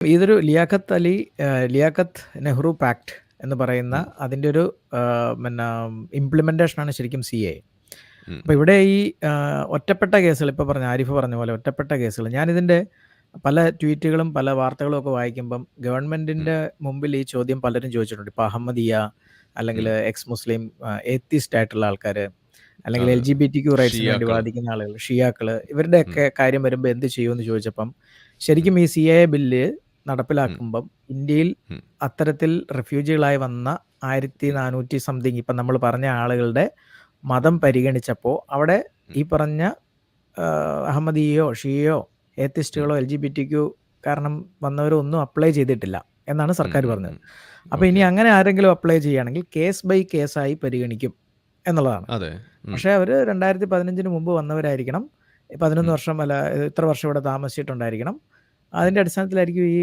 ഇതൊരു ലിയാഖത്ത് നെഹ്റു പാക്ട് എന്ന് പറയുന്ന ഉം. അതിൻ്റെ ഒരു പിന്നെ ഇംപ്ലിമെൻറ്റേഷനാണ് ശരിക്കും CAA. ഉം. അപ്പോൾ ഇവിടെ ഈ ഒറ്റപ്പെട്ട കേസുകൾ ഇപ്പോൾ പറഞ്ഞ ആരിഫ് പറഞ്ഞ പോലെ ഒറ്റപ്പെട്ട കേസുകൾ ഞാനിതിൻ്റെ പല ട്വീറ്റുകളും പല വാർത്തകളും ഒക്കെ വായിക്കുമ്പം ഗവൺമെൻറ്റിൻ്റെ മുമ്പിൽ ഈ ചോദ്യം പലരും ചോദിച്ചിട്ടുണ്ട്. ഇപ്പോൾ അഹമ്മദിയ അല്ലെങ്കിൽ എക്സ് മുസ്ലിം ഏത്തിസ്റ്റ് ആയിട്ടുള്ള ആൾക്കാർ അല്ലെങ്കിൽ അതെ. LGBTQ റൈറ്റ്സിന് വേണ്ടി ഷിയാക്കള്. വാദിക്കുന്ന ആളുകൾ ഷിയാക്കൾ ഇവരുടെയൊക്കെ കാര്യം വരുമ്പോൾ എന്ത് ചെയ്യുമെന്ന് ചോദിച്ചപ്പം ശരിക്കും ഈ CAA ബില്ല് നടപ്പിലാക്കുമ്പം ഇന്ത്യയിൽ ഉം. അത്തരത്തിൽ റെഫ്യൂജികളായി വന്ന 1400 സംതിങ് ഇപ്പം നമ്മൾ പറഞ്ഞ ആളുകളുടെ മതം പരിഗണിച്ചപ്പോൾ അവിടെ ഈ പറഞ്ഞ അഹമ്മദിയോ ഷിയയോ ഏത്തിസ്റ്റുകളോ LGBTQ കാരണം വന്നവരോ ഒന്നും അപ്ലൈ ചെയ്തിട്ടില്ല എന്നാണ് സർക്കാർ പറഞ്ഞത്. അപ്പോൾ ഇനി അങ്ങനെ ആരെങ്കിലും അപ്ലൈ ചെയ്യുകയാണെങ്കിൽ കേസ് ബൈ കേസായി പരിഗണിക്കും എന്നുള്ളതാണ്. അതെ. പക്ഷേ അവർ 2015 മുമ്പ് വന്നവരായിരിക്കണം. 11 വർഷം അല്ല ഇത്ര വർഷം ഇവിടെ താമസിച്ചിട്ടുണ്ടായിരിക്കണം. അതിൻ്റെ അടിസ്ഥാനത്തിലായിരിക്കും ഈ